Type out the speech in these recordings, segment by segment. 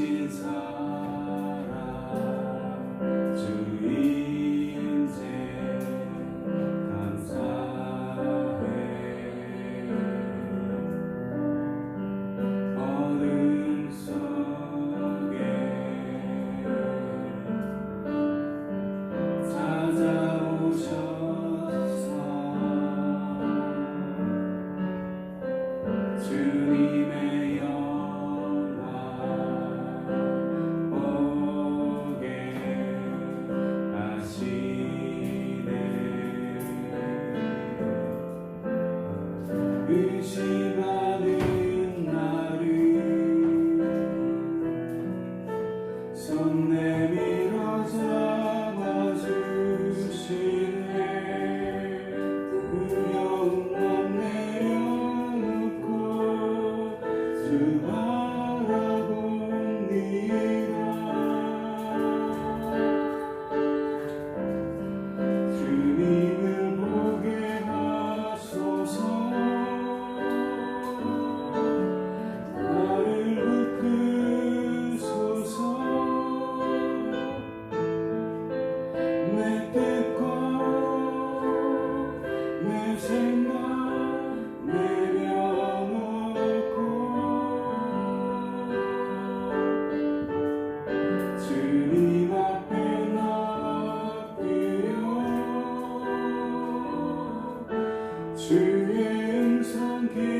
주신 사랑 주 인생 감사해. 어둠 속에 찾아오셔서 주님의 영광 보게 하시네. 의심하는 나를 손 내밀어 잡아주시네. 두려움 내려놓고 주 바라봅니다. 주님을 보게 하소서. 나를 붙드소서. 내 뜻과 내 생각 내려놓고 주님 앞에 엎드려 주의 음성 기다리니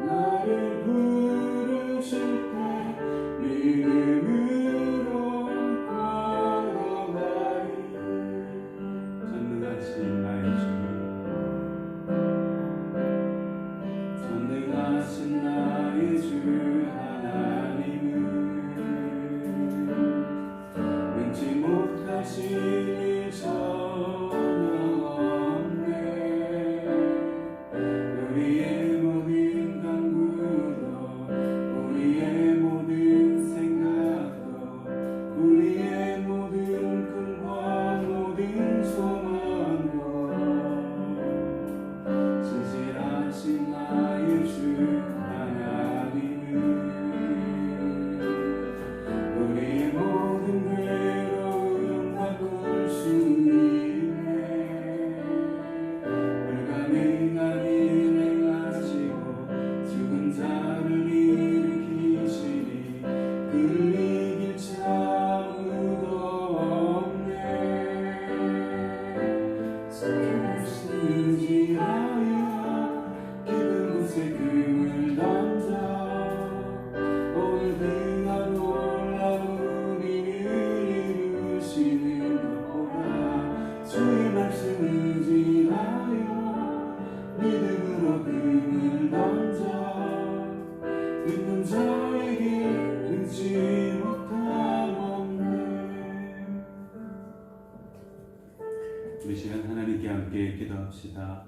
나를 부르실 때 믿음으로 걸어가리. 전능하신 나의 주, 전능하신 나의 주 하나님은 능치 못하신 일 전혀 없네. 우리의 모든 간구도 우리의 모든 생각도 우리의 모든 꿈과 모든 소망도 진실하신 나의 주 하나님은 우리의 모든 괴로움 바꿀 수 있네. 불가능한 일을 행하시고 죽은 자를 일으키시니 그 이길 자 아무도 없네. 의지하여 깊은 곳에 금을 던져 오늘 등한 놀라운 일을 이루시는 것보다 주의 말씀 의지하여 믿음으로 금을 던져 믿는 자에게 능치 못함 없네. 우리 시간 하나님께 함께 기도합시다.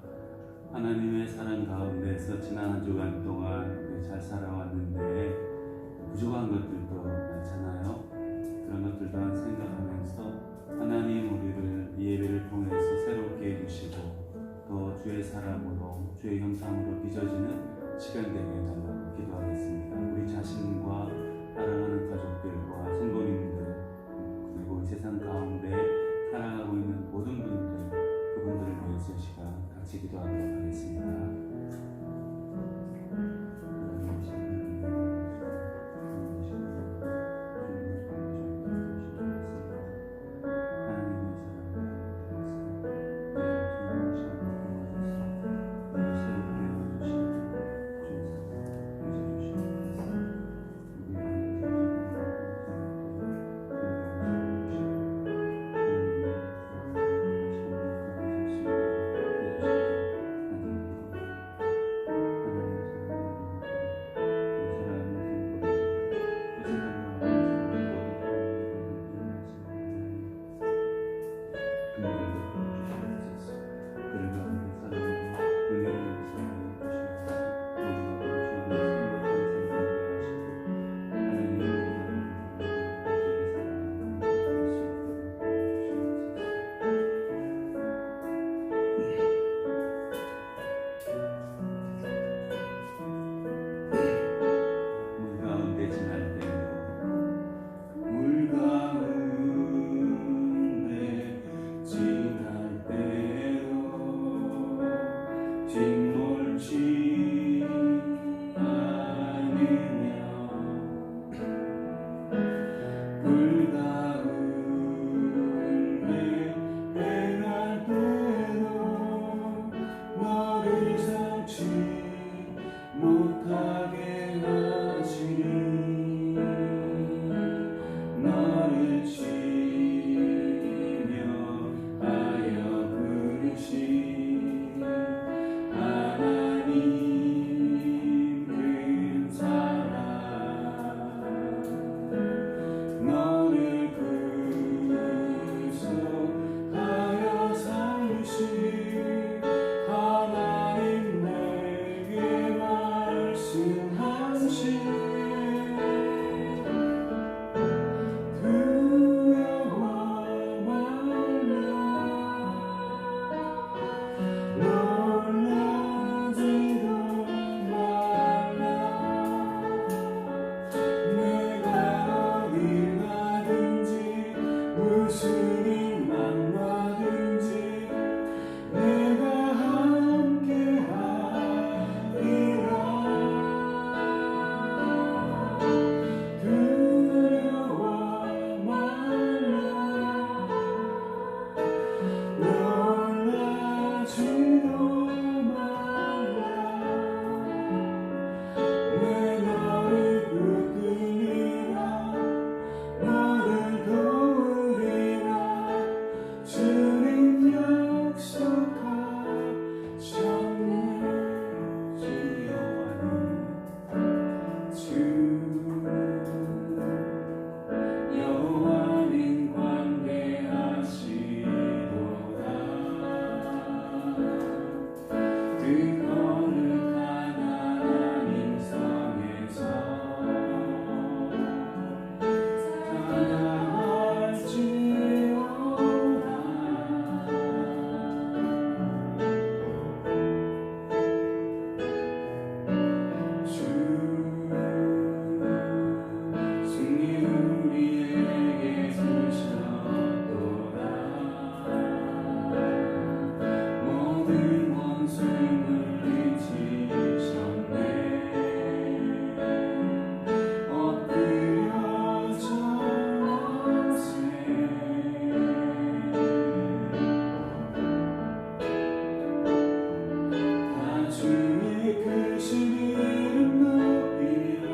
하나님의 사랑 가운데서 지난 한 주간 동안 우리 잘 살아왔는데 부족한 것들도 많잖아요. 그런 것들도 생각하면서 하나님 우리를 이 예배를 통해서 새롭게 해주시고 또 주의 사랑으로 주의 형상으로 빚어지는 시간 되게 해달라고 기도하겠습니다. 우리 자신과 사랑하는 가족들과 성도님들 그리고 세상 가운데 살아가고 있는 모든 분들 그분들을 위해서 이 시간 같이 기도하도록 하겠습니다. 뒷몰지 않으며 불가운데 행할 때도 너를 삼지 못하게 하시니 너를 치며 하여 부르신 하나님 큰 사랑 너를 구속하여 살리신 하나님 내게 말씀하시네 두려워 말라 놀라지도 말라 내가 어딜 가든지 무슨 일 만나든지 내가 함께하리라 두려워 말라 놀라지도 말라 내 너를 붙들리라 너를 도우리라 주님 약속하셨네 주 여호와는 관대하시도다 그 거룩한 하나님 성에서 승리 우리에게 주셨도다 모든 원수 물리치셨네 엎드려 절하세 다 주의 크신 이름 높이며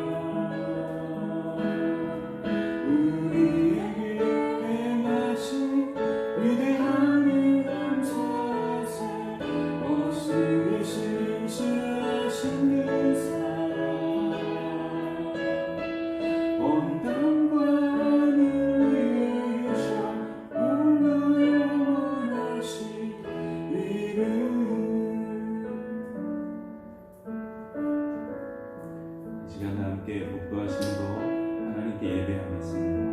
우리에게 행하신 위대한 일 감사하세 어수의 신실하신 그 사랑 온 땅과 하늘 위에 계셔 홀로 영원하신 이름 이 시간 함께 복도하심으로 하나님께 예배하겠습니다.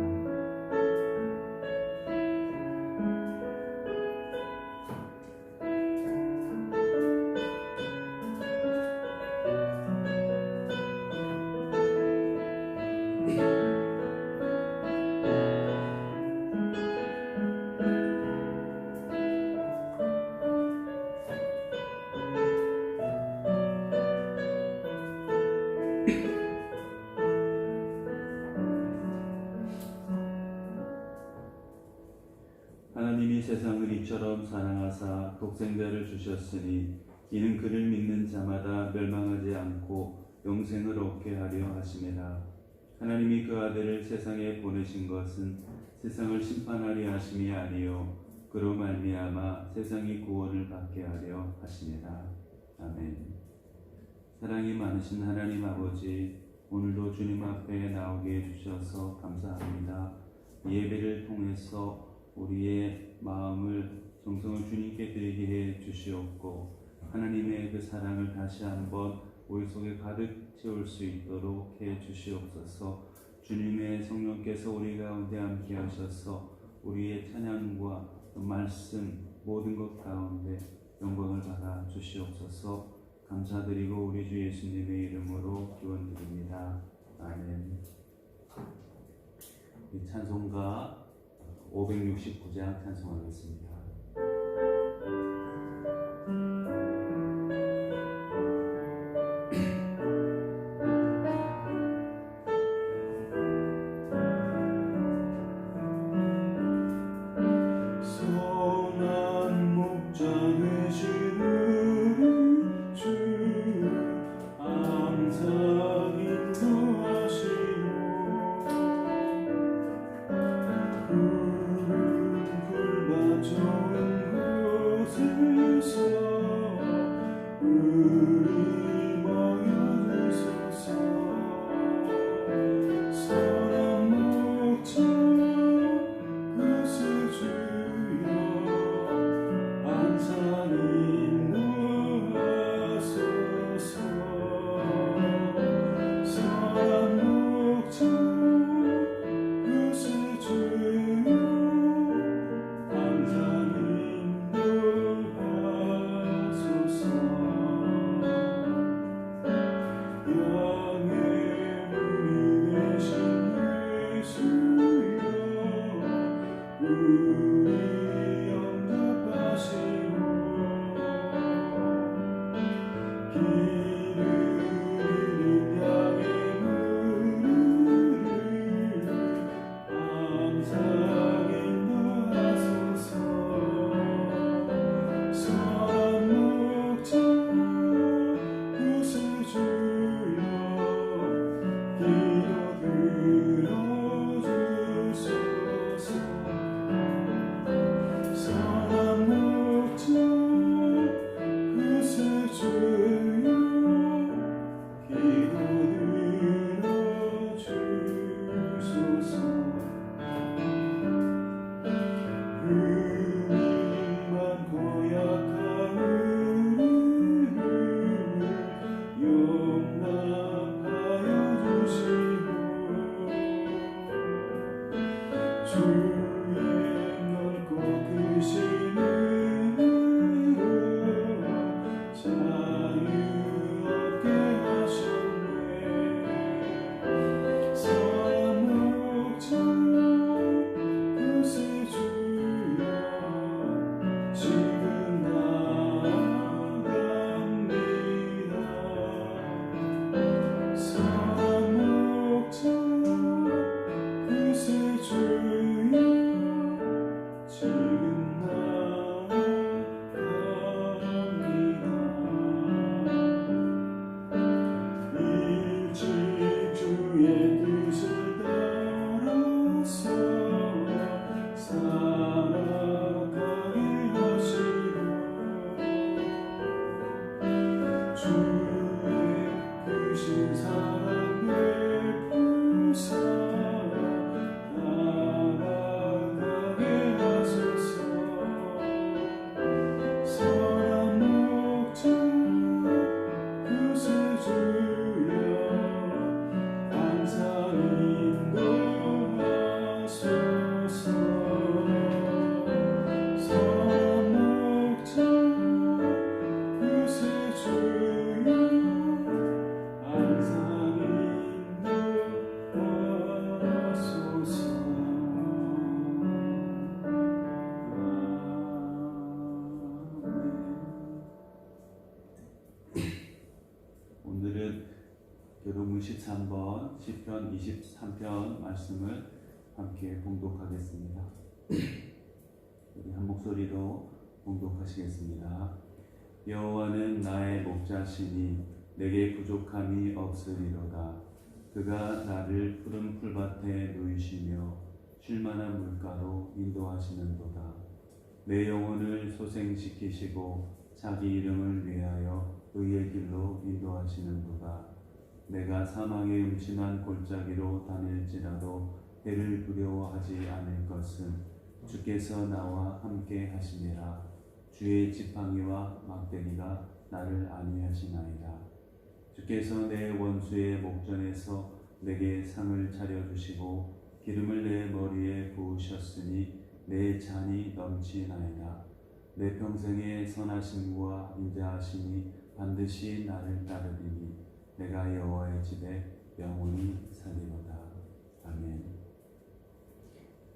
하나님이 세상을 이처럼 사랑하사 독생자를 주셨으니 이는 그를 믿는 자마다 멸망하지 않고 영생을 얻게 하려 하심이라. 하나님이 그 아들을 세상에 보내신 것은 세상을 심판하려 하심이 아니요 그로 말미암아 세상이 구원을 받게 하려 하심이라. 아멘. 사랑이 많으신 하나님 아버지, 오늘도 주님 앞에 나오게 해주셔서 감사합니다. 이 예배를 통해서 우리의 마음을 정성을 주님께 드리게 해 주시옵고 하나님의 그 사랑을 다시 한번 우리 속에 가득 채울 수 있도록 해 주시옵소서. 주님의 성령께서 우리 가운데 함께 하셔서 우리의 찬양과 말씀 모든 것 가운데 영광을 받아 주시옵소서. 감사드리고 우리 주 예수님의 이름으로 기원드립니다. 아멘. 이 찬송가 569장 찬송하겠습니다. 기도문 13번, 시편 23편 말씀을 함께 봉독하겠습니다. 우리 한 목소리로 봉독하시겠습니다. 여호와는 나의 목자시니 내게 부족함이 없으리로다. 그가 나를 푸른 풀밭에 누이시며 쉴만한 물가로 인도하시는도다. 내 영혼을 소생시키시고 자기 이름을 위하여 의의 길로 인도하시는도다. 내가 사망의 음침한 골짜기로 다닐지라도 해를 두려워하지 않을 것은 주께서 나와 함께 하시니라. 주의 지팡이와 막대기가 나를 안위하시나이다. 주께서 내 원수의 목전에서 내게 상을 차려주시고 기름을 내 머리에 부으셨으니 내 잔이 넘치나이다. 내 평생의 선하심과 인자하심이 반드시 나를 따르리니 내가 여호와의 집에 영원히 살리로다. 아멘.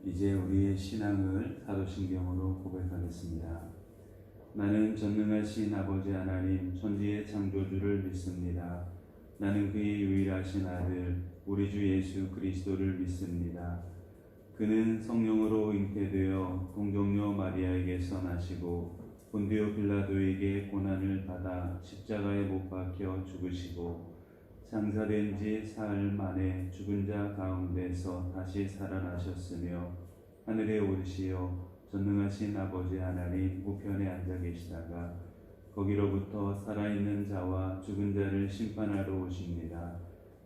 이제 우리의 신앙을 사도신경으로 고백하겠습니다. 나는 전능하신 아버지 하나님 천지의 창조주를 믿습니다. 나는 그의 유일하신 아들 우리 주 예수 그리스도를 믿습니다. 그는 성령으로 잉태되어 동정녀 마리아에게서 나시고 본디오 빌라도에게 고난을 받아 십자가에 못 박혀 죽으시고 장사된 지 사흘 만에 죽은 자 가운데서 다시 살아나셨으며 하늘에 오르시어 전능하신 아버지 하나님 우편에 앉아 계시다가 거기로부터 살아있는 자와 죽은 자를 심판하러 오십니다.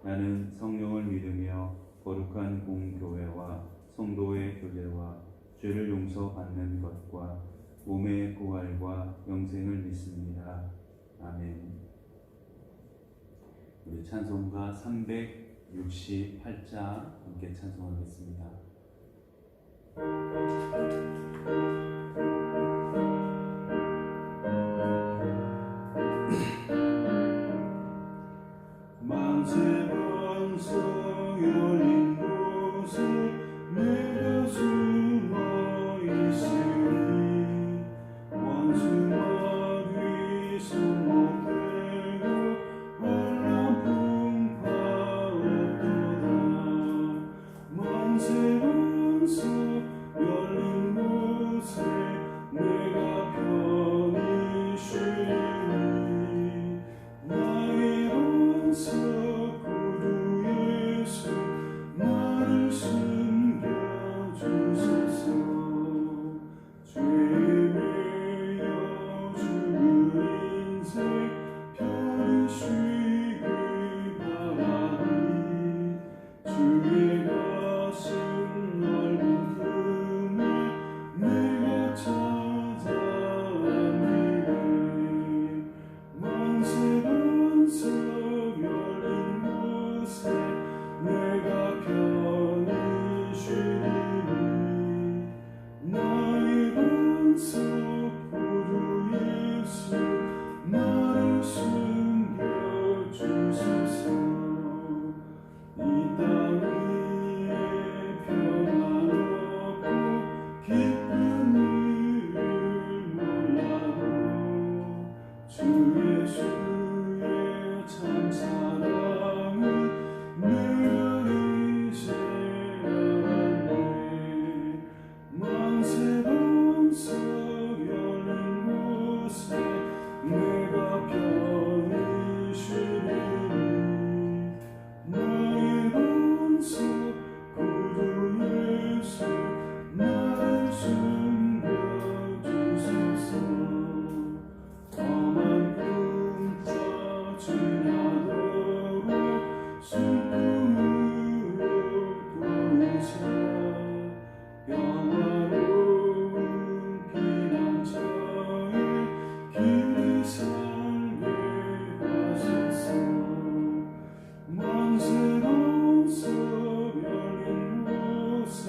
나는 성령을 믿으며 거룩한 공교회와 성도의 교제와 죄를 용서받는 것과 몸의 부활과 영생을 믿습니다. 아멘. 우리 찬송가 368장 함께 찬송하겠습니다. 만세 반석 열린 곳에 내가 숨어 있으니 원수마귀 손목대고 홀로 풍파없도다. 만세 반석 열린 곳에 내가 편히 쉬니 나의 반석 구주 예수 나를 숨겨주소서. 죄에 매여 죽은 인생 편히 쉬길 바라니 주의 가슴 넓은 틈에 내가 찾아왔네. 만세 반석 열린 곳에 내가 편히 쉬리니 나의 반석 구주 예수 나를 숨겨주소서. 이 땅 위에 평안없고 기쁜 일을 몰라도 주 예수의 참 사랑을 내가 이제 알았네. 만세 반석 열린 곳에 내가 편히 쉬리니 나의 반석 구주 예수 나를 숨겨주소서. 험한 꿈과 지나도록 슬픔으로 도우사 영화로운 피난처에 길을 살게 하소서. 만세 반석 열린 곳에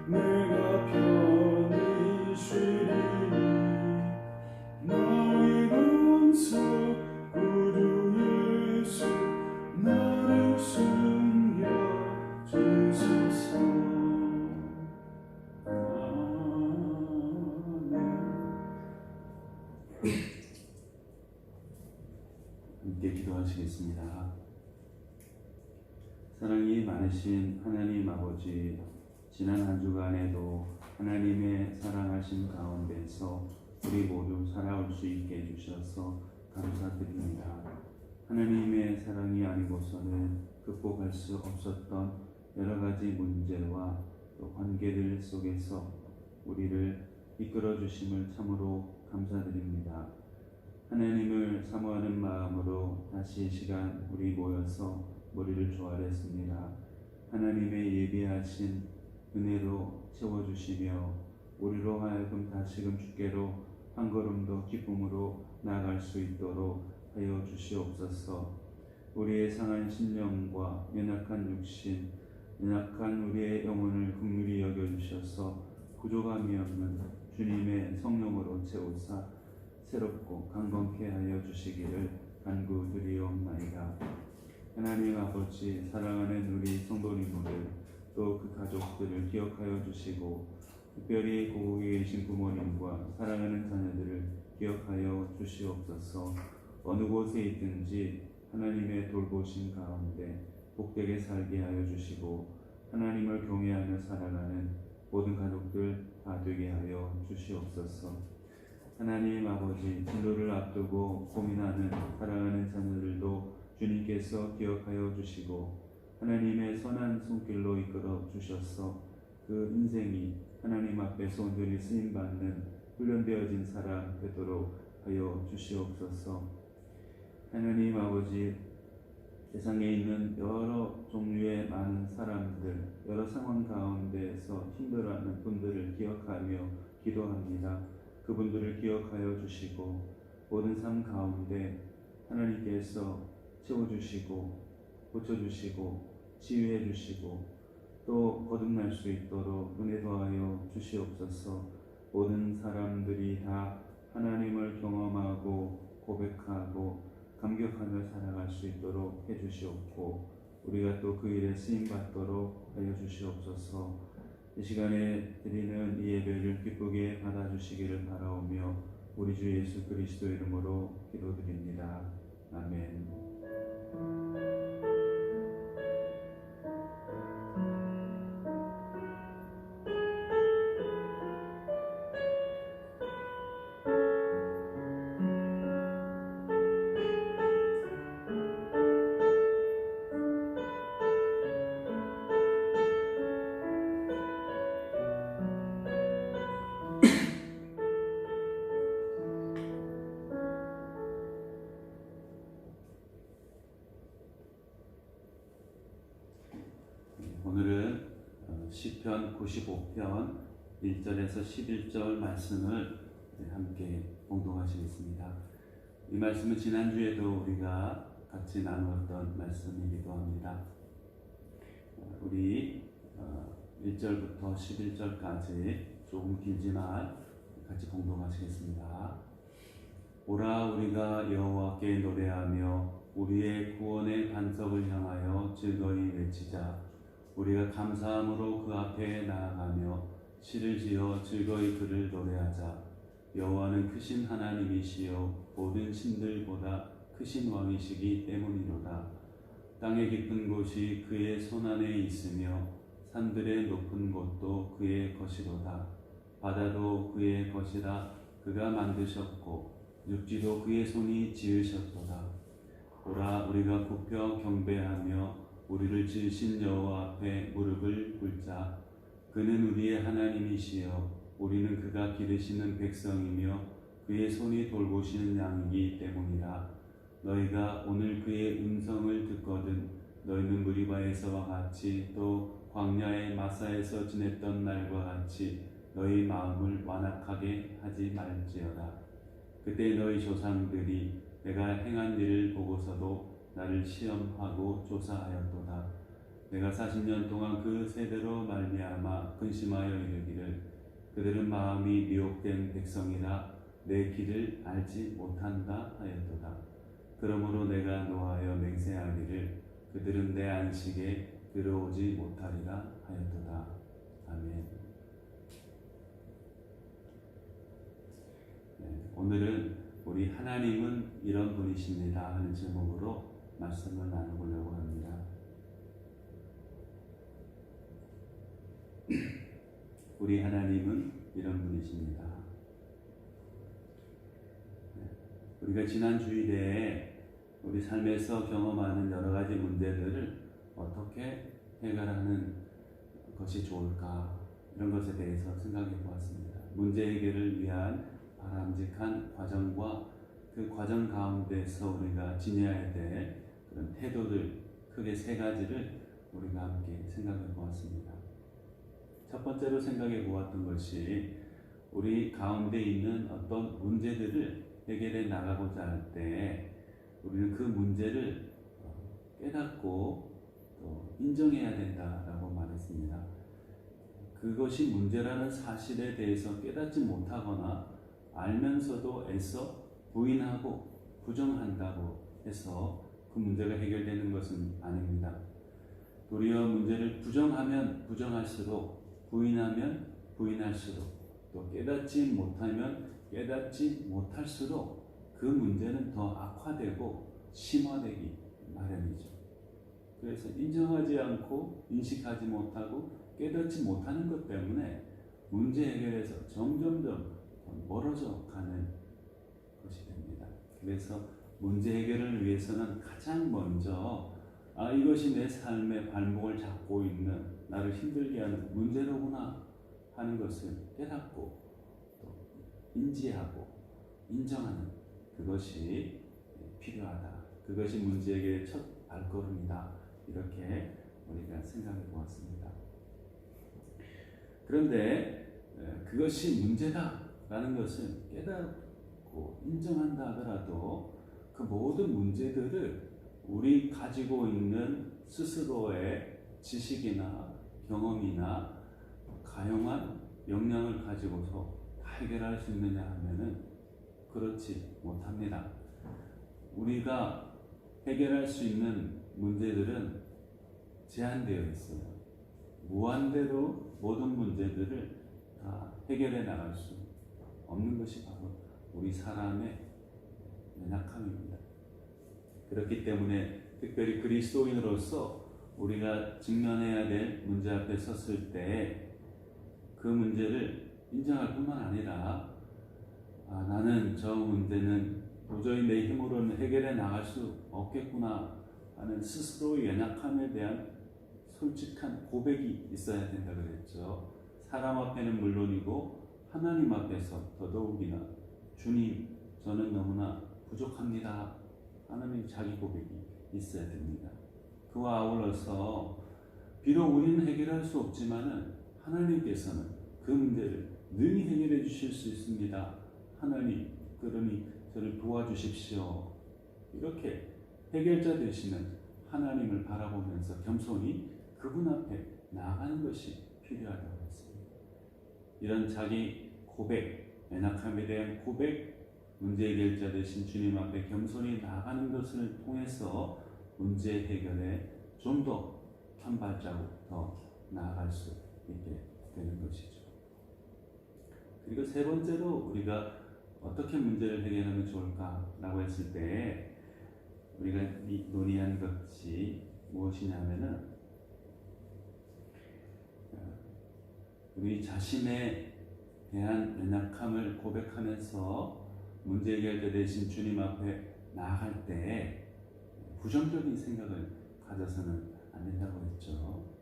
내가 편히 쉬리니 나의 반석 구주 예수 나를 숨겨주소서. 아멘. 함께 기도하시겠습니다. 사랑이 많으신 하나님 아버지, 지난 한 주간에도 하나님의 사랑하심 가운데서 우리 모두 살아올 수 있게 해주셔서 감사드립니다. 하나님의 사랑이 아니고서는 극복할 수 없었던 여러 가지 문제와 또 관계들 속에서 우리를 이끌어 주심을 참으로 감사드립니다. 하나님을 사모하는 마음으로 다시 이 시간 우리 모여서 머리를 조아렸습니다. 하나님의 예비하신 은혜로 채워주시며 우리로 하여금 다시금 주께로 한 걸음 더 기쁨으로 나아갈 수 있도록 하여 주시옵소서. 우리의 상한 심령과 연약한 육신, 연약한 우리의 영혼을 긍휼히 여겨주셔서 부족함이 없는 주님의 성령으로 채우사 새롭고 강건케 하여 주시기를 간구드리옵나이다. 하나님 아버지, 사랑하는 우리 성도님들 또 그 가족들을 기억하여 주시고 특별히 고국에 계신 부모님과 사랑하는 자녀들을 기억하여 주시옵소서. 어느 곳에 있든지 하나님의 돌보심 가운데 복되게 살게 하여 주시고 하나님을 경외하며 살아가는 모든 가족들 다 되게 하여 주시옵소서. 하나님 아버지, 진로를 앞두고 고민하는 사랑하는 자녀들도 주님께서 기억하여 주시고 하나님의 선한 손길로 이끌어 주셔서 그 인생이 하나님 앞에서 온전히 쓰임받는 훈련되어진 사람 되도록 하여 주시옵소서. 하나님 아버지, 세상에 있는 여러 종류의 많은 사람들, 여러 상황 가운데서 힘들어하는 분들을 기억하며 기도합니다. 그분들을 기억하여 주시고 모든 삶 가운데 하나님께서 채워주시고 고쳐주시고 치유해 주시고 또 거듭날 수 있도록 은혜 더하여 주시옵소서. 모든 사람들이 다 하나님을 경험하고 고백하고 감격하며 살아갈 수 있도록 해주시옵고 우리가 또 그 일에 쓰임받도록 하여 주시옵소서. 이 시간에 드리는 이 예배를 기쁘게 받아주시기를 바라오며 우리 주 예수 그리스도 이름으로 기도드립니다. 아멘. 오늘은 시편 95편 1절에서 11절 말씀을 함께 봉독하시겠습니다. 이 말씀은 지난주에도 우리가 같이 나누었던 말씀이기도 합니다. 우리 1절부터 11절까지 조금 길지만 같이 봉독하시겠습니다. 오라, 우리가 여호와께 노래하며 우리의 구원의 반석을 향하여 즐거이 외치자. 우리가 감사함으로 그 앞에 나아가며 시를 지어 즐거이 그를 노래하자. 여호와는 크신 하나님이시요 모든 신들보다 크신 왕이시기 때문이로다. 땅의 깊은 곳이 그의 손안에 있으며 산들의 높은 곳도 그의 것이로다. 바다도 그의 것이라 그가 만드셨고 육지도 그의 손이 지으셨도다. 오라, 우리가 굽혀 경배하며 우리를 지으신 여호와 앞에 무릎을 꿇자. 그는 우리의 하나님이시여 우리는 그가 기르시는 백성이며 그의 손이 돌보시는 양이기 때문이라. 너희가 오늘 그의 음성을 듣거든 너희는 무리바에서와 같이 또 광야의 마사에서 지냈던 날과 같이 너희 마음을 완악하게 하지 말지어다. 그때 너희 조상들이 내가 행한 일을 보고서도 나를 시험하고 조사하였도다. 내가 40년 동안 그 세대로 말미암아 근심하여 이르기를 그들은 마음이 미혹된 백성이라 내 길을 알지 못한다 하였도다. 그러므로 내가 노하여 맹세하기를 그들은 내 안식에 들어오지 못하리라 하였도다. 아멘. 오늘은 우리 하나님은 이런 분이십니다 하는 제목으로 말씀을 나누려고 합니다. 우리 하나님은 이런 분이십니다. 우리가 지난 주일에 우리 삶에서 경험하는 여러 가지 문제들을 어떻게 해결하는 것이 좋을까, 이런 것에 대해서 생각해 보았습니다. 문제 해결을 위한 바람직한 과정과 그 과정 가운데서 우리가 지녀야 될 그런 태도들, 크게 세 가지를 우리가 함께 생각해 보았습니다. 첫 번째로 생각해 보았던 것이, 우리 가운데 있는 어떤 문제들을 해결해 나가고자 할 때 우리는 그 문제를 깨닫고 또 인정해야 된다라고 말했습니다. 그것이 문제라는 사실에 대해서 깨닫지 못하거나 알면서도 애써 부인하고 부정한다고 해서 그 문제가 해결되는 것은 아닙니다. 도리어 문제를 부정하면 부정할수록, 부인하면 부인할수록, 또 깨닫지 못하면 깨닫지 못할수록 그 문제는 더 악화되고 심화되기 마련이죠. 그래서 인정하지 않고 인식하지 못하고 깨닫지 못하는 것 때문에 문제 해결에서 점점점 멀어져 가는 것이 됩니다. 그래서 문제 해결을 위해서는 가장 먼저 이것이 내 삶의 발목을 잡고 있는, 나를 힘들게 하는 문제로구나 하는 것을 깨닫고 또 인지하고 인정하는 그것이 필요하다. 그것이 문제 해결의 첫 발걸음이다. 이렇게 우리가 생각해 보았습니다. 그런데 그것이 문제다라는 것을 깨닫고 인정한다 하더라도 그 모든 문제들을 우리 가지고 있는 스스로의 지식이나 경험이나 가용한 역량을 가지고서 다 해결할 수 있느냐 하면은 그렇지 못합니다. 우리가 해결할 수 있는 문제들은 제한되어 있어요. 무한대로 모든 문제들을 다 해결해 나갈 수 없는 것이 바로 우리 사람의 연약함입니다. 그렇기 때문에 특별히 그리스도인으로서 우리가 직면해야 될 문제 앞에 섰을 때 그 문제를 인정할 뿐만 아니라 나는 저 문제는 도저히 내 힘으로는 해결해 나갈 수 없겠구나 하는 스스로의 연약함에 대한 솔직한 고백이 있어야 된다 그랬죠. 사람 앞에는 물론이고 하나님 앞에서 더더욱이나 주님, 저는 너무나 부족합니다 하나님 자기 고백이 있어야 됩니다. 그와 아울러서 비록 우리는 해결할 수 없지만은 하나님께서는 그 문제를 능히 해결해 주실 수 있습니다. 하나님, 그러니 저를 도와주십시오. 이렇게 해결자 되시는 하나님을 바라보면서 겸손히 그분 앞에 나아가는 것이 필요하다고 했습니다. 이런 자기 고백, 연약함에 대한 고백, 문제 해결자 되신 주님 앞에 겸손히 나아가는 것을 통해서 문제 해결에 좀 더 한 발자국 더 나아갈 수 있게 되는 것이죠. 그리고 세 번째로 우리가 어떻게 문제를 해결하면 좋을까라고 했을 때 우리가 논의한 것이 무엇이냐면은 우리 자신에 대한 연약함을 고백하면서 문제 해결자 되신 주님 앞에 나아갈 때 부정적인 생각을 가져서는 안 된다고 했죠.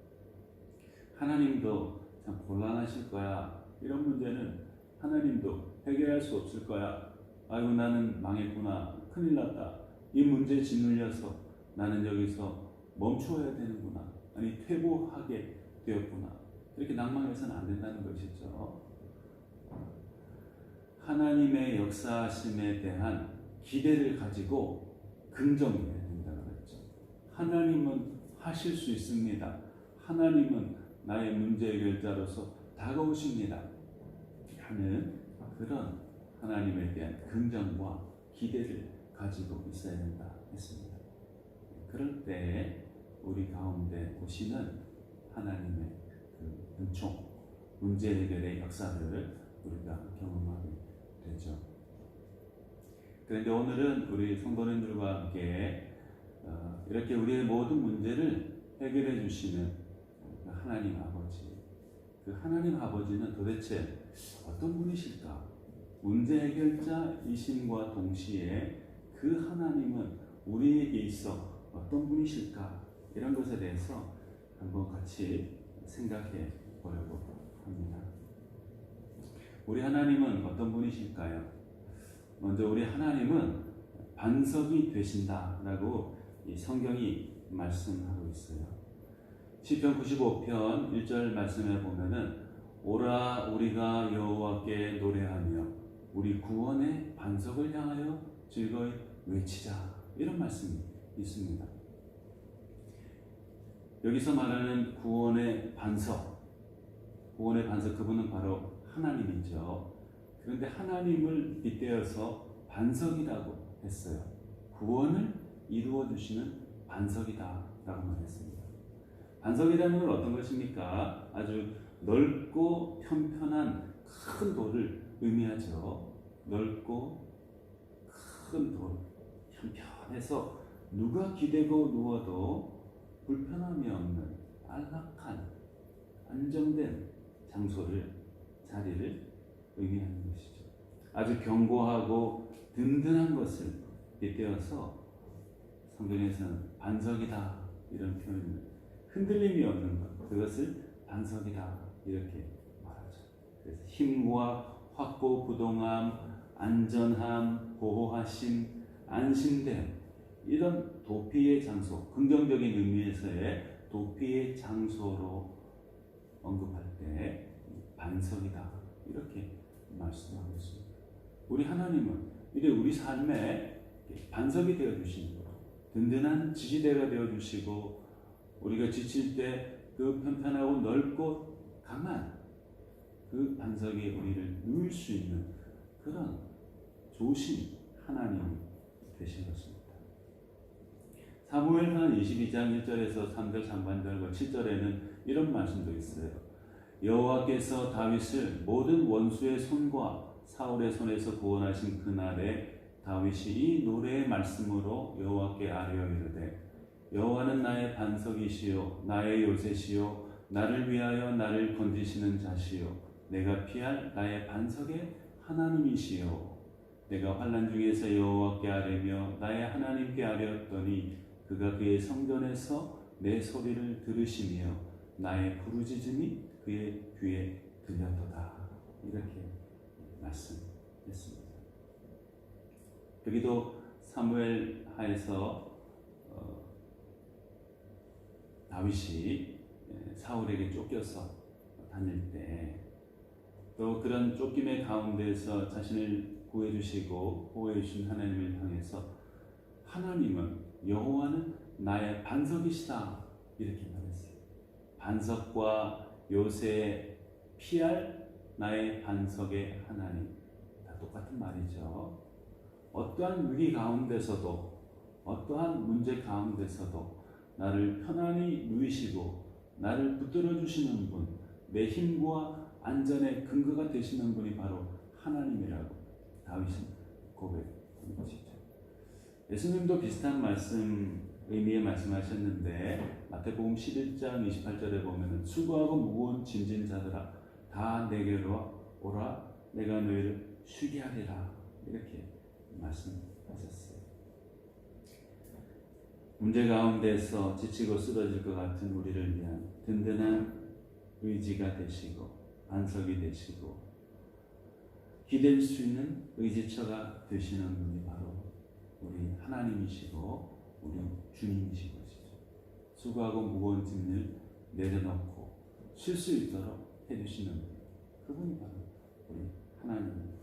하나님도 참 곤란하실 거야. 이런 문제는 하나님도 해결할 수 없을 거야. 아이고 나는 망했구나. 큰일 났다. 이 문제에 짓눌려서 나는 여기서 멈추어야 되는구나. 아니 퇴보하게 되었구나. 이렇게 낭망해서는 안 된다는 것이죠. 하나님의 역사심에 대한 기대를 가지고 긍정해야 된다고 했죠. 하나님은 하실 수 있습니다. 하나님은 나의 문제 해결자로서 다가오십니다. 하는 그런 하나님에 대한 긍정과 기대를 가지고 있어야 된다 했습니다. 그럴 때 우리 가운데 오시는 하나님의 그 은총, 문제 해결의 역사를 우리가 경험하게 되죠. 그런데 오늘은 우리 성도님들과 함께 이렇게 우리의 모든 문제를 해결해 주시는 하나님 아버지, 그 하나님 아버지는 도대체 어떤 분이실까? 문제 해결자이심과 동시에 그 하나님은 우리에게 있어 어떤 분이실까? 이런 것에 대해서 한번 같이 생각해 보려고 합니다. 우리 하나님은 어떤 분이실까요? 먼저 우리 하나님은 반석이 되신다라고 이 성경이 말씀하고 있어요. 시편 95편 1절 말씀에 보면은 오라 우리가 여호와께 노래하며 우리 구원의 반석을 향하여 즐거이 외치자, 이런 말씀이 있습니다. 여기서 말하는 구원의 반석, 그분은 바로 하나님이죠. 그런데 하나님을 빗대어서 반석이라고 했어요. 구원을 이루어 주시는 반석이다 라고 말했습니다. 반석이라는 건 어떤 것입니까? 아주 넓고 편편한 큰 돌을 의미하죠. 넓고 큰 돌, 편편해서 누가 기대고 누워도 불편함이 없는 안락한 안정된 자리를 의미하는 것이죠. 아주 견고하고 든든한 것을 빗대어서 성경에서는 반석이다, 이런 표현을, 흔들림이 없는 것, 그것을 반석이다 이렇게 말하죠. 그래서 힘과 확고 부동함, 안전함, 보호하심, 안심됨, 이런 도피의 장소, 긍정적인 의미에서의 도피의 장소로 언급할 때 반석이다 이렇게 말씀하고 있습니다. 우리 하나님은 이래 우리 삶에 반석이 되어 주시는 것, 든든한 지지대가 되어 주시고, 우리가 지칠 때 그 편편하고 넓고 강한 그 반석에 우리를 누울 수 있는 그런 좋으신 하나님이 되신 것입니다. 사무엘상 22장 1절에서 3절 상반절과 7절에는 이런 말씀도 있어요. 여호와께서 다윗을 모든 원수의 손과 사울의 손에서 구원하신 그날에 다윗이 이 노래의 말씀으로 여호와께 아뢰어 이르되, 여호와는 나의 반석이시요 나의 요새시요 나를 위하여 나를 건지시는 자시요 내가 피할 나의 반석의 하나님이시요, 내가 환난 중에서 여호와께 아뢰며 나의 하나님께 아뢰었더니 그가 그의 성전에서 내 소리를 들으시며 나의 부르짖음이 그의 귀에 들렸도다, 이렇게 말씀했습니다. 여기도 사무엘 하에서 다윗이 사울에게 쫓겨서 다닐 때, 또 그런 쫓김의 가운데서 자신을 구해주시고 보호해주신 하나님을 향해서 하나님은, 여호와는 나의 반석이시다 이렇게 말했어요. 반석과 요새, 피할 나의 반석의 하나님, 다 똑같은 말이죠. 어떠한 위기 가운데서도, 어떠한 문제 가운데서도 나를 편안히 누이시고 나를 붙들어 주시는 분, 내 힘과 안전의 근거가 되시는 분이 바로 하나님이라고 다윗은 고백한 것이죠. 예수님도 비슷한 의미의 말씀하셨는데, 마태복음 11장 28절에 보면 수고하고 무거운 짐진 자들아 다 내게로 오라, 내가 너희를 쉬게 하리라, 이렇게 말씀하셨어요. 문제 가운데서 지치고 쓰러질 것 같은 우리를 위한 든든한 의지가 되시고 반석이 되시고 기댈 수 있는 의지처가 되시는 분이 바로 우리 하나님이시고 우리 주님이신 것이죠. 수고하고 무거운 짐을 내려놓고 쉴 수 있도록 해주시는 분, 그분이 바로 우리 하나님이십니다.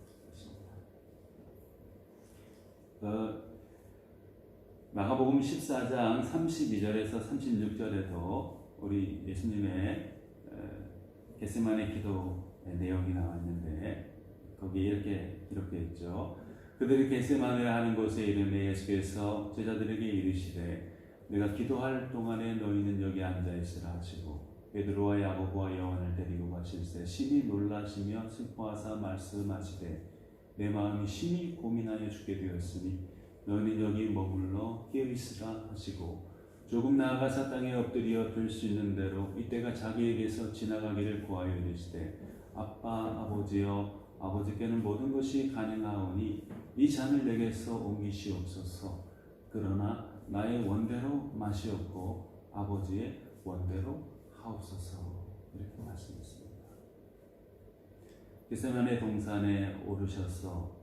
마가복음 14장 32절에서 36절에도 우리 예수님의 겟세마네 기도의 내용이 나왔는데, 거기에 이렇게 기록되어 있죠. 그들이 겟세마네라 하는 곳에 이르매 예수께서 제자들에게 이르시되, 내가 기도할 동안에 너희는 여기 앉아 있으라 하시고 베드로와 야고보와 요한을 데리고 가실새 심히 놀라시며 슬퍼하사 말씀하시되, 내 마음이 심히 고민하여 죽게 되었으니 너희는 여기 머물러 깨어 있으라 하시고 조금 나아가서 땅에 엎드려 들 수 있는 대로 이때가 자기에게서 지나가기를 구하여 이르시되 아빠 아버지여 아버지께는 모든 것이 가능하오니 이 잔을 내게서 옮기시옵소서. 그러나 나의 원대로 마시옵고 아버지의 원대로 하옵소서. 이렇게 말씀했습니다. 겟세마네 동산에 오르셔서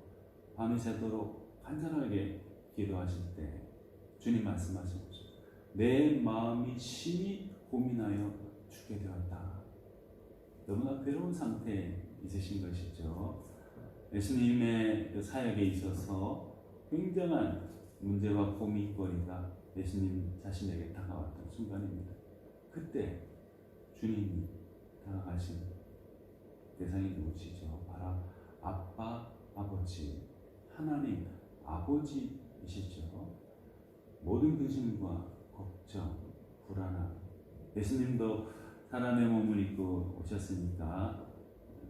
밤이 새도록 간절하게 기도하실 때 주님 말씀하신 거죠. 내 마음이 심히 고민하여 죽게 되었다. 너무나 괴로운 상태에 있으신 것이죠. 예수님의 그 사역에 있어서 굉장한 문제와 고민거리가 예수님 자신에게 다가왔던 순간입니다. 그때 주님이 다가가신 대상이 누구시죠? 바로 아빠, 아버지, 하나님, 아버지이시죠. 모든 근심과 걱정, 불안함. 예수님도 사람의 몸을 입고 오셨으니까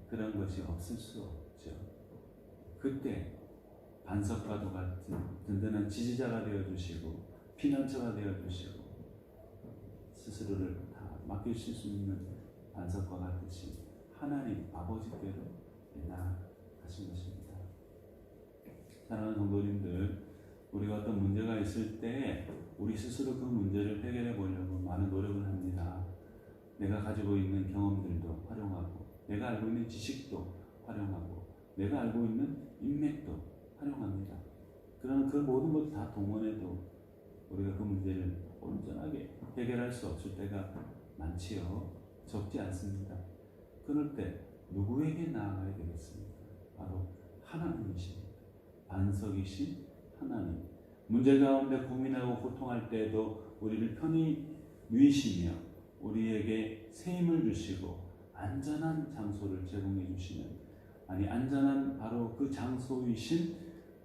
그런 것이 없을 수 없죠. 그때 반석과도 같은 든든한 지지자가 되어주시고 피난처가 되어주시고 스스로를 다 맡기실 수 있는 반석과 같으신 하나님 아버지께로 나아가신 것입니다. 사랑하는 성도님들, 우리가 어떤 문제가 있을 때 우리 스스로 그 문제를 해결해 보려고 많은 노력을 합니다. 내가 가지고 있는 경험들도 활용하고 내가 알고 있는 지식도 활용하고 내가 알고 있는 인맥도 활용합니다. 그러나 그 모든 것 다 동원해도 우리가 그 문제를 온전하게 해결할 수 없을 때가 많지요. 적지 않습니다. 그럴 때 누구에게 나아가야 되겠습니까? 바로 하나님이십니다. 반석이신 하나님. 문제 가운데 고민하고 고통할 때에도 우리를 편히 누이시며 우리에게 새 힘을 주시고 안전한 장소를 제공해 주시는, 아니 안전한 바로 그 장소이신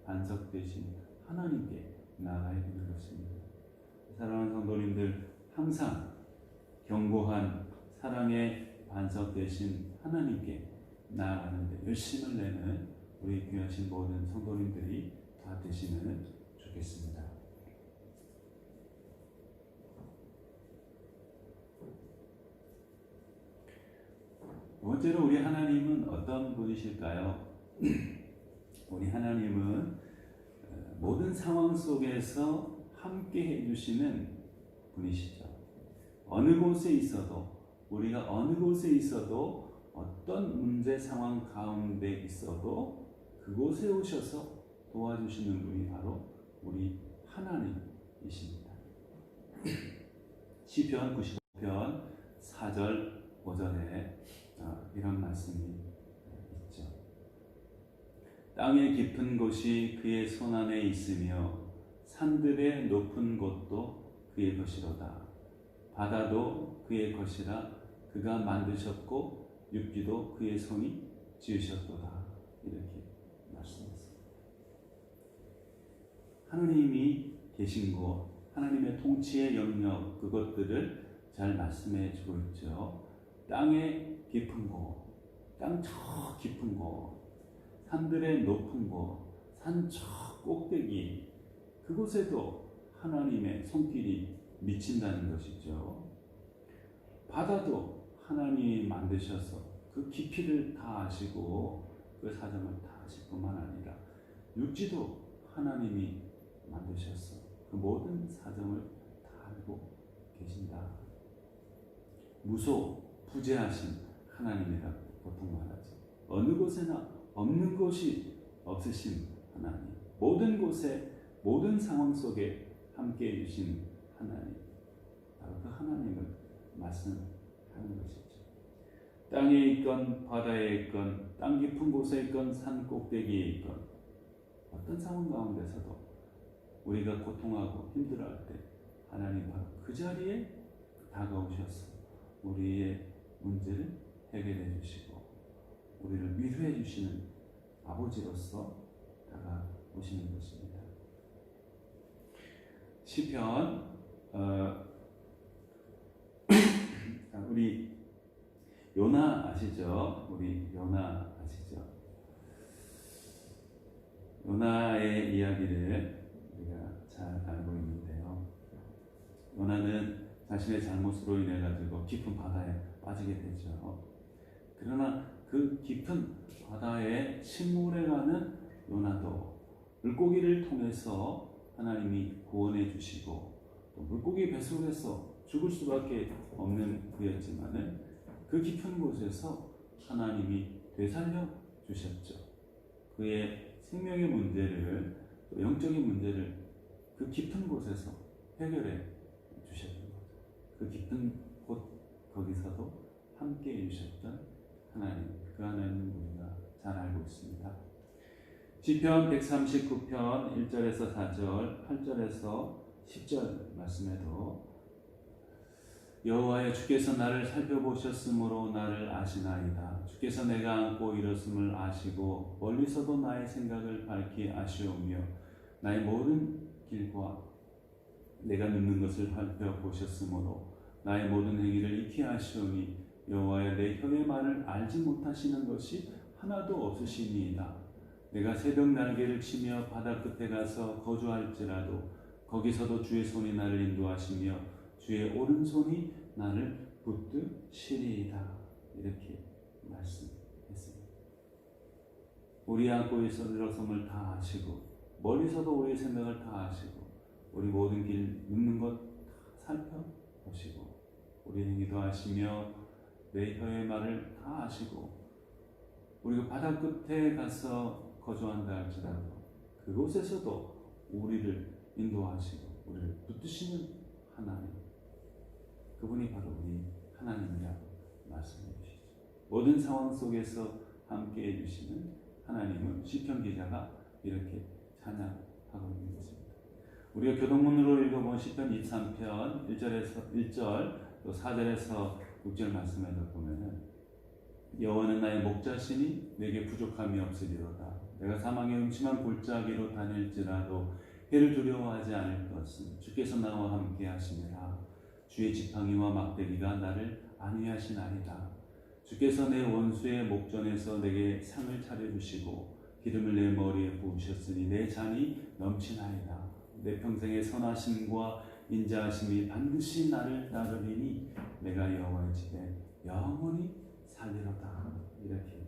반석 되신 하나님께 나아가야 되는 것입니다. 사랑하는 성도님들, 항상 견고한 사랑의 반석 되신 하나님께 나아가는데 열심을 내는 우리 귀하신 모든 성도님들이 다 되시면 좋겠습니다. 두 번째로 우리 하나님은 어떤 분이실까요? 우리 하나님은 모든 상황 속에서 함께 해주시는 분이시죠. 어느 곳에 있어도, 우리가 어느 곳에 있어도 어떤 문제 상황 가운데 있어도 그곳에 오셔서 도와주시는 분이 바로 우리 하나님이십니다. 시편 95편 4절 5절에 이런 말씀이 있죠. 땅의 깊은 곳이 그의 손안에 있으며 산들의 높은 곳도 그의 것이로다. 바다도 그의 것이라 그가 만드셨고 육지도 그의 손이 지으셨도다. 이렇게 말씀했습니다. 하나님이 계신 곳, 하나님의 통치의 영역, 그것들을 잘 말씀해 주고 있죠. 땅의 깊은 곳, 땅 저 깊은 곳, 산들의 높은 곳, 산 저 꼭대기, 그곳에도 하나님의 손길이 미친다는 것이죠. 바다도 하나님이 만드셔서 그 깊이를 다 아시고 그 사정을 다 아실 뿐만 아니라 육지도 하나님이 만드셔서 그 모든 사정을 다 알고 계신다. 무소부재하신 하나님이라고 보통 말하죠. 어느 곳에나 없는 곳이 없으신 하나님, 모든 곳에 모든 상황 속에 함께해 주신 하나님, 바로 그 하나님을 말씀하는 것이죠. 땅에 있건 바다에 있건 땅 깊은 곳에 있건 산 꼭대기에 있건 어떤 상황 가운데서도 우리가 고통하고 힘들어할 때 하나님 바로 그 자리에 다가오셔서 우리의 문제를 해결해 주시고 우리를 위로해 주시는 아버지로서 다가오시는 것입니다. 시편 우리 요나 아시죠? 우리 요나 아시죠? 요나의 이야기를 우리가 잘 알고 있는데요. 요나는 자신의 잘못으로 인해 가지고 깊은 바다에 빠지게 되죠. 그러나 그 깊은 바다에 침몰해 가는 요나도 물고기를 통해서 하나님이 구원해 주시고 또 물고기 뱃속에서 죽을 수밖에 없는 그였지만은 그 깊은 곳에서 하나님이 되살려 주셨죠. 그의 생명의 문제를 또 영적인 문제를 그 깊은 곳에서 해결해 주셨던 거죠. 그 깊은 곳 거기서도 함께 해주셨던 하나님, 그 하나님 우리가 잘 알고 있습니다. 시편 139편 1절에서 4절, 8절에서 10절 말씀에도 여호와여 주께서 나를 살펴보셨으므로 나를 아시나이다. 주께서 내가 안고 일었음을 아시고 멀리서도 나의 생각을 밝히 아시오며 나의 모든 길과 내가 눕는 것을 살펴보셨으므로 나의 모든 행위를 익히 아시오니 여호와여 내 혀의 말을 알지 못하시는 것이 하나도 없으시니이다. 내가 새벽 날개를 치며 바다 끝에 가서 거주할지라도 거기서도 주의 손이 나를 인도하시며 주의 오른손이 나를 붙드시리이다. 이렇게 말씀했습니다. 우리 안고 일어섬을 다 아시고 멀리서도 우리의 생각을 다 아시고 우리 모든 길 눕는 것 다 살펴보시고 우리 행위도 아시며 내 혀의 말을 다 아시고 우리가 바다 끝에 가서 거주한다 할지라도 그곳에서도 우리를 인도하시고 우리를 붙드시는 하나님, 그분이 바로 우리 하나님이라고 말씀해 주시죠. 모든 상황 속에서 함께 해주시는 하나님은 시편 기자가 이렇게 찬양하고 있는 것입니다. 우리가 교동문으로 읽어본 시편 23편 1절 또 4절에서 6절 말씀에도 보면은 여호와는 나의 목자시니 내게 부족함이 없으리로다. 내가 사망의 음침한 골짜기로 다닐지라도 해를 두려워하지 않을 것은 주께서 나와 함께 하시니라. 주의 지팡이와 막대기가 나를 안위하시나이다. 주께서 내 원수의 목전에서 내게 상을 차려주시고 기름을 내 머리에 부으셨으니 내 잔이 넘치나이다. 내 평생의 선하심과 인자하심이 반드시 나를 따르리니 내가 여호와의 집에 영원히 살리로다. 이렇게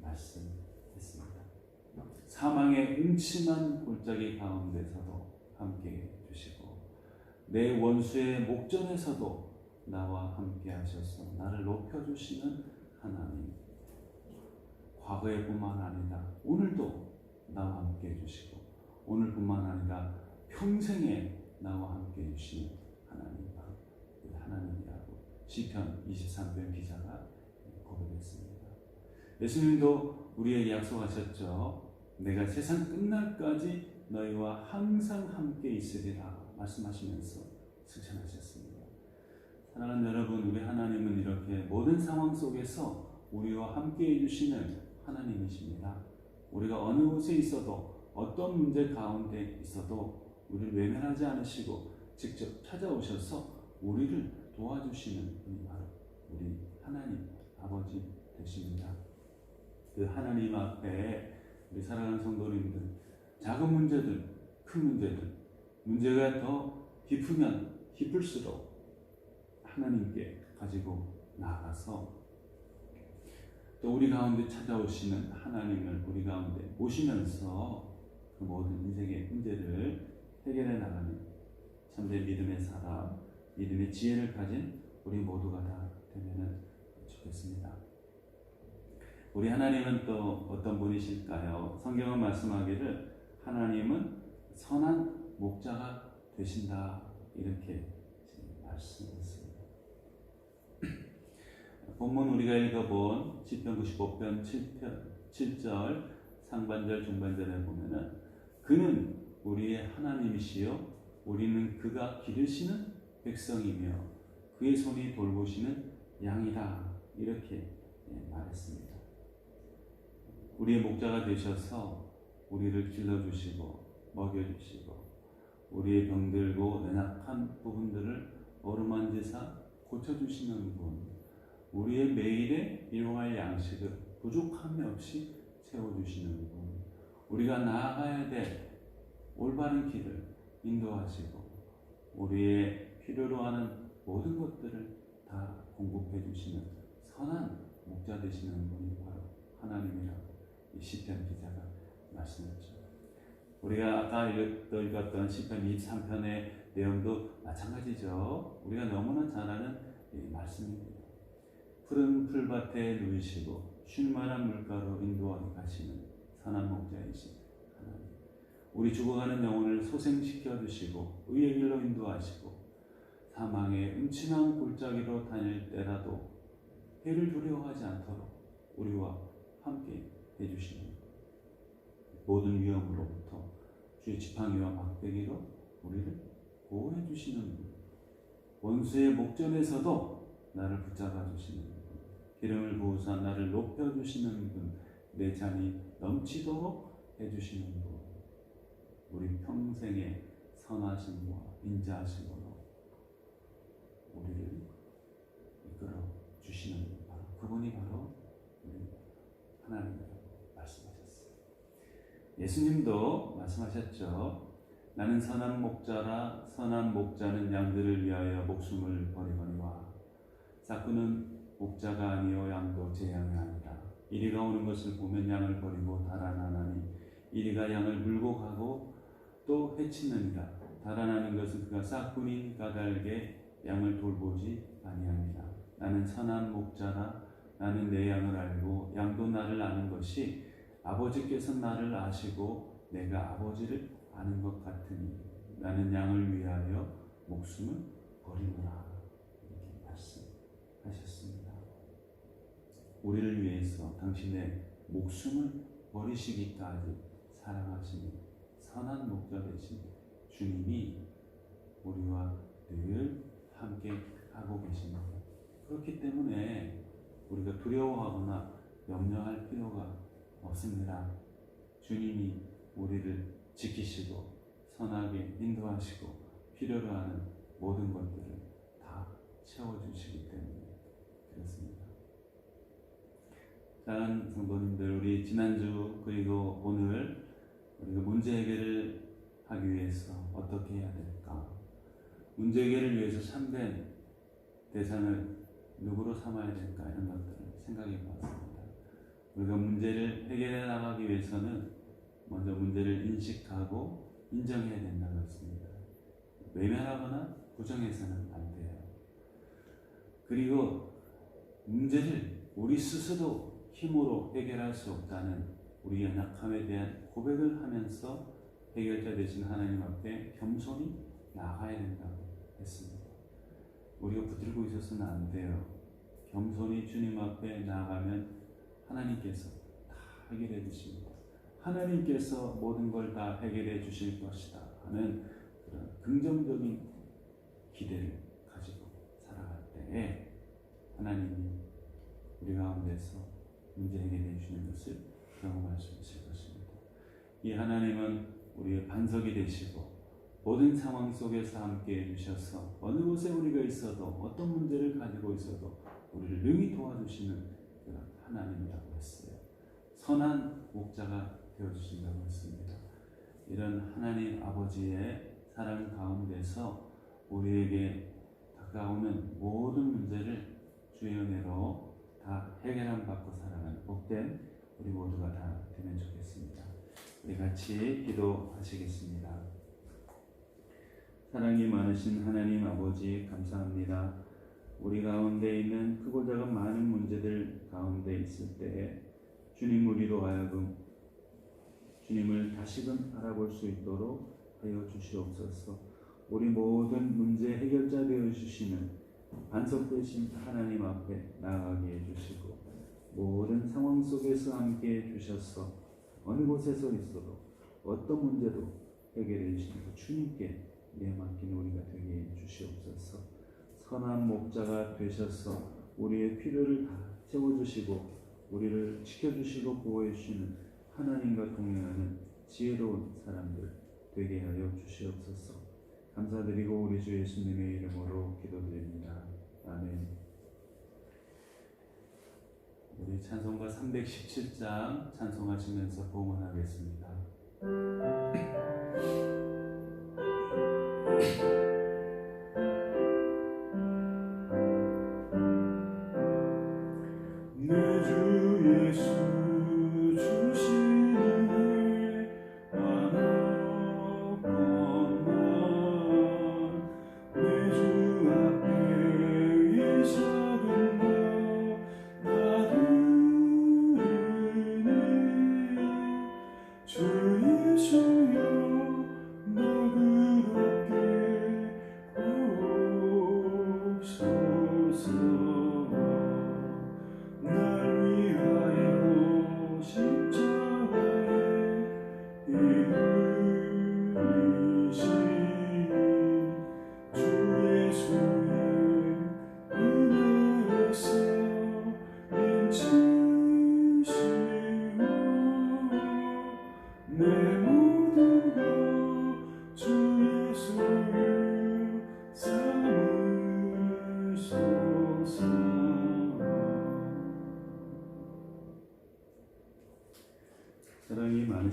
말씀했습니다. 사망의 음침한 골짜기 가운데서도 함께 해주시고 내 원수의 목전에서도 나와 함께 하셔서 나를 높여주시는 하나님, 과거에뿐만 아니라 오늘도 나와 함께 해주시고 오늘뿐만 아니라 평생에 나와 함께 해주시는 하나님, 우리 하나님이라고 시편 23편 기자가 고백했습니다. 예수님도 우리에게 약속하셨죠. 내가 세상 끝날까지 너희와 항상 함께 있으리라 말씀하시면서 승천하셨습니다. 사랑하는 여러분, 우리 하나님은 이렇게 모든 상황 속에서 우리와 함께 해주시는 하나님이십니다. 우리가 어느 곳에 있어도 어떤 문제 가운데 있어도 우리를 외면하지 않으시고 직접 찾아오셔서 우리를 도와주시는 분이 바로 우리 하나님 아버지 되십니다. 그 하나님 앞에 우리 사랑하는 성도님들, 작은 문제들, 큰 문제들, 문제가 더 깊으면 깊을수록 하나님께 가지고 나아가서 또 우리 가운데 찾아오시는 하나님을 우리 가운데 모시면서 그 모든 인생의 문제를 해결해 나가는 참된 믿음의 사람, 믿음의 지혜를 가진 우리 모두가 다 되면 좋겠습니다. 우리 하나님은 또 어떤 분이실까요? 성경은 말씀하기를 하나님은 선한 목자가 되신다 이렇게 말씀했습니다. 본문 우리가 읽어본 시편 95편 7절 상반절 중반절에 보면은 그는 우리의 하나님이시요 우리는 그가 기르시는 백성이며 그의 손이 돌보시는 양이다 이렇게 말했습니다. 우리의 목자가 되셔서 우리를 길러주시고 먹여주시고 우리의 병들고 연약한 부분들을 어루만지사 고쳐주시는 분, 우리의 매일의 일용할 양식을 부족함이 없이 채워주시는 분, 우리가 나아가야 될 올바른 길을 인도하시고 우리의 필요로 하는 모든 것들을 다 공급해 주시는 선한 목자 되시는 분이 바로 하나님이라고 이 시편 기자가 말씀했죠. 우리가 아까 읽었던 시편 23편의 내용도 마찬가지죠. 우리가 너무나 잘 아는 말씀입니다. 푸른 풀밭에 누이시고 쉴만한 물가로 인도하게 가시는 선한 목자이신 하나님. 우리 죽어가는 영혼을 소생시켜 주시고 의의 길로 인도하시고 사망의 음침한 골짜기로 다닐 때라도 해를 두려워하지 않도록 우리와 함께 해주시는 모든 위험으로부터 주의 지팡이와 막대기로 우리를 보호해 주시는 분, 원수의 목전에서도 나를 붙잡아 주시는 분, 기름을 부으사 나를 높여 주시는 분, 내 잔이 넘치도록 해주시는 분, 우리 평생의 선하심과 인자하심으로 우리를 이끌어 주시는 분, 바로 그분이 바로 우리 하나님이라고 말씀하셨어요. 예수님도 말씀하셨죠. 나는 선한 목자라. 선한 목자는 양들을 위하여 목숨을 버리거니와 싹구는 목자가 아니요 양도 제 양이 아니라. 이리가 오는 것을 보면 양을 버리고 달아나나니 이리가 양을 물고 가고 또 해치느니라. 달아나는 것은 그가 싹군인 까닭에 양을 돌보지 아니하니라. 나는 선한 목자라. 나는 내 양을 알고 양도 나를 아는 것이 아버지께서 나를 아시고 내가 아버지를 아는 것 같으니 나는 양을 위하여 목숨을 버리노라. 이렇게 말씀하셨습니다. 우리를 위해서 당신의 목숨을 버리시기까지 사랑하시는 선한 목자 되신 주님이 우리와 늘 함께 하고 계십니다. 그렇기 때문에 우리가 두려워하거나 염려할 필요가 없습니다. 주님이 우리를 지키시고 선하게 인도하시고 필요로 하는 모든 것들을 다 채워주시기 때문에 그렇습니다. 사랑하는 성도님들, 우리 지난주 그리고 오늘 우리가 문제 해결을 하기 위해서 어떻게 해야 될까? 문제 해결을 위해서 참된 대상을 누구로 삼아야 될까? 이런 것들을 생각해 보았습니다. 우리가 문제를 해결해 나가기 위해서는 먼저 문제를 인식하고 인정해야 된다고 했습니다. 외면하거나 부정해서는 안 돼요. 그리고 문제를 우리 스스로 힘으로 해결할 수 없다는 우리 연약함에 대한 고백을 하면서 해결자 되신 하나님 앞에 겸손히 나아가야 된다고 했습니다. 우리가 붙들고 있어서는 안 돼요. 겸손히 주님 앞에 나아가면 하나님께서 다 해결해 주십니다. 하나님께서 모든 걸 다 해결해 주실 것이다 하는 그런 긍정적인 기대를 가지고 살아갈 때에 하나님이 우리 가운데서 문제 해결해 주시는 것을 경험할 수 있을 것입니다. 이 하나님은 우리의 반석이 되시고 모든 상황 속에서 함께 해주셔서 어느 곳에 우리가 있어도 어떤 문제를 가지고 있어도 우리를 능히 도와주시는 그런 하나님이라고 했어요. 선한 목자가 되어주신다고 했습니다. 이런 하나님 아버지의 사랑 가운데서 우리에게 다가오는 모든 문제를 주의 은혜로 다 해결함 받고 살아가는 복된 우리 모두가 다 되면 좋겠습니다. 우리 같이 기도하시겠습니다. 사랑이 많으신 하나님 아버지 감사합니다. 우리 가운데 있는 크고 작은 많은 문제들 가운데 있을 때에 주님 우리로 하여금 주님을 다시금 알아볼 수 있도록 하여 주시옵소서. 우리 모든 문제 해결자 되어 주시는 반석 되신 하나님 앞에 나아가게 해주시고 모든 상황 속에서 함께 해주셔서 어느 곳에서 있어도 어떤 문제도 해결해 주시는 주님께 내맡기는 우리가 되게 해주시옵소서. 선한 목자가 되셔서 우리의 필요를 다 채워주시고 우리를 지켜주시고 보호해주시는 하나님과 동행하는 지혜로운 사람들 되게 하여 주시옵소서. 감사드리고 우리 주 예수님의 이름으로 기도드립니다. 아멘. 우리 찬송가 317장 찬송하시면서 봉헌하겠습니다.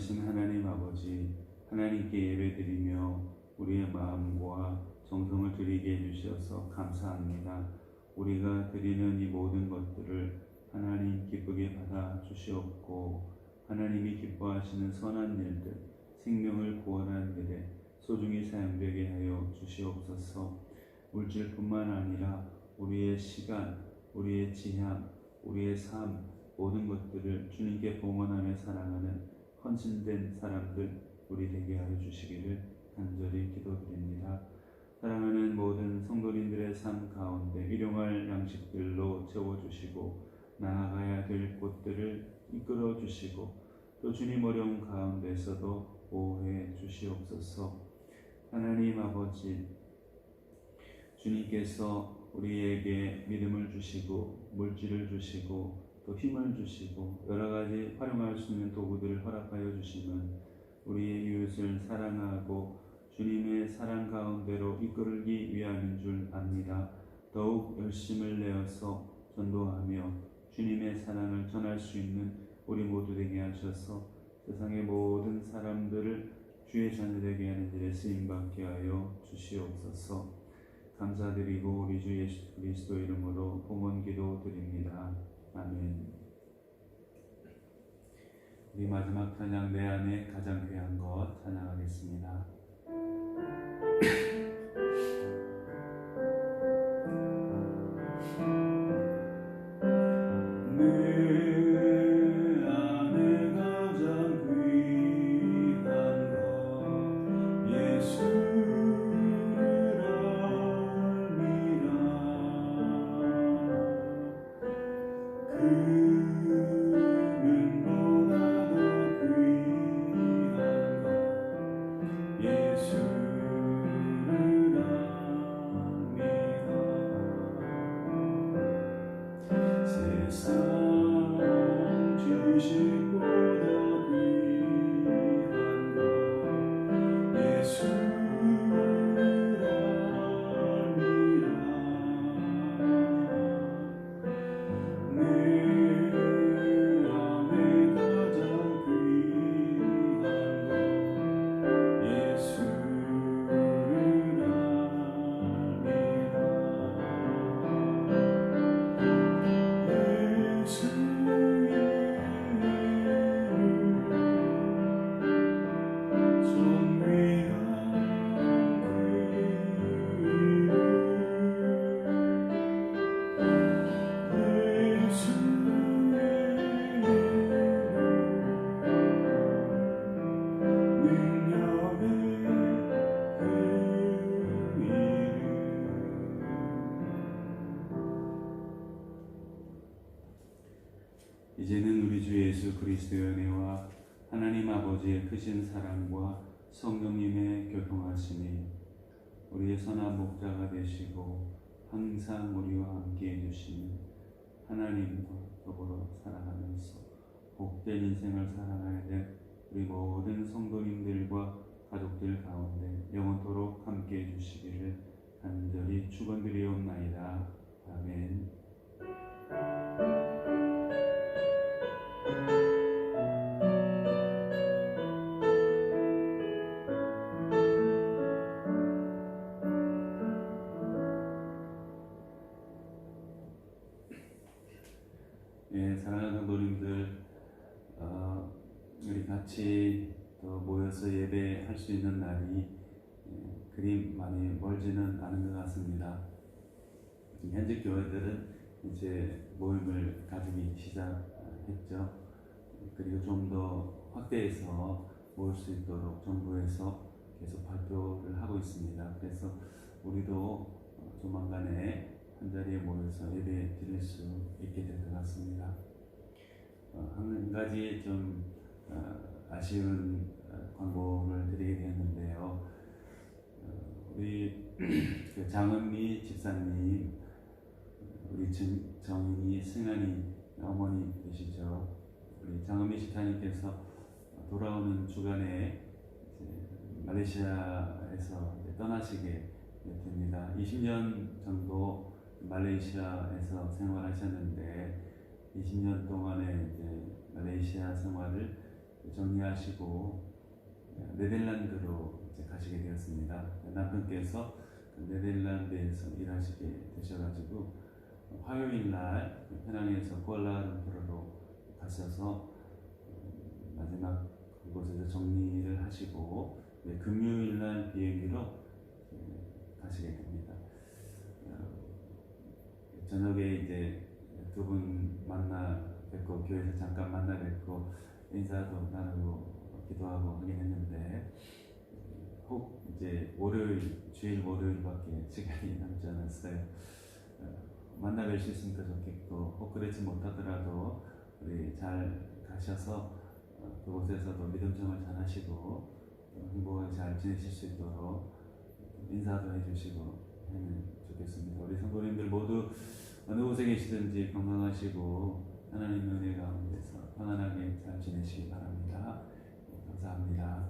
전능하신 하나님 아버지, 하나님께 예배드리며 우리의 마음과 정성을 드리게 해주셔서 감사합니다. 우리가 드리는 이 모든 것들을 하나님 기쁘게 받아 주시옵고, 하나님이 기뻐하시는 선한 일들, 생명을 구원하는 일에 소중히 사용되게 하여 주시옵소서. 물질뿐만 아니라 우리의 시간, 우리의 지향, 우리의 삶, 모든 것들을 주님께 봉헌하며 사랑하는 헌신된 사람들 우리 되게 하여 주시기를 간절히 기도드립니다. 사랑하는 모든 성도님들의 삶 가운데 일용할 양식들로 채워주시고 나아가야 될 곳들을 이끌어 주시고 또 주님 어려운 가운데서도 보호해 주시옵소서. 하나님 아버지, 주님께서 우리에게 믿음을 주시고 물질을 주시고 또 힘을 주시고 여러 가지 활용할 수 있는 도구들을 허락하여 주시면 우리의 이웃을 사랑하고 주님의 사랑 가운데로 이끌기 위함인 줄 압니다. 더욱 열심을 내어서 전도하며 주님의 사랑을 전할 수 있는 우리 모두 되게 하셔서 세상의 모든 사람들을 주의 자녀되게 하는 일에 쓰임받게 하여 주시옵소서. 감사드리고 우리 주 예수 그리스도 이름으로 봉헌 기도 드립니다. 아멘. 우리 마지막 찬양 내 안에 가장 귀한 것 찬양하겠습니다. 이제는 우리 주 예수 그리스도의 은혜와 하나님 아버지의 크신 사랑과 성령님의 교통하심이 우리의 선한 목자가 되시고 항상 우리와 함께 해주시는 하나님과 더불어 살아가면서 복된 인생을 살아가야 될 우리 모든 성도님들과 가족들 가운데 영원토록 함께 해주시기를 간절히 축원드리옵나이다. 아멘. 예, 사랑하는 성도님들, 우리 같이 또 모여서 예배할 수 있는 날이 그리 많이 멀지는 않은 것 같습니다. 현직 교회들은 이제 모임을 가지기 시작했죠. 그리고 좀 더 확대해서 모일 수 있도록 정부에서 계속 발표를 하고 있습니다. 그래서 우리도 조만간에 한자리에 모여서 예배 드릴 수 있게 될 것 같습니다. 한 가지 좀 아쉬운 광고를 드리게 되었는데요. 우리 그 장은미 집사님, 우리 정인이 승환이 어머니 되시죠. 우리 장은미 집사님께서 돌아오는 주간에 이제 말레이시아에서 이제 떠나시게 됩니다. 20년 정도 말레이시아에서 생활하셨는데 20년 동안의 이제 말레이시아 생활을 정리하시고 네덜란드로 이제 가시게 되었습니다. 남편께서 네덜란드에서 일하시게 되셔가지고 화요일 날 페낭에서 쿠알라룸푸르로 가셔서 마지막 그곳에서 정리를 하시고 금요일 날 비행기로 가시게 됩니다. 저녁에 이제 두 분 만나 뵙고 교회에서 잠깐 만나 뵙고 인사도 나누고 기도하고 하긴 했는데 혹 이제 주일 월요일밖에 시간이 남지 않았어요. 만나 뵐 수 있으면 더 좋겠고 혹 그렇지 못하더라도 우리 잘 가셔서 그곳에서도 믿음정을 잘 하시고 행복하게 잘 지내실 수 있도록 인사도 해주시고 하면 좋겠습니다. 우리 성도님들 모두 어느 곳에 계시든지 건강하시고 하나님의 은혜 가운데서 편안하게 잘 지내시기 바랍니다. 감사합니다.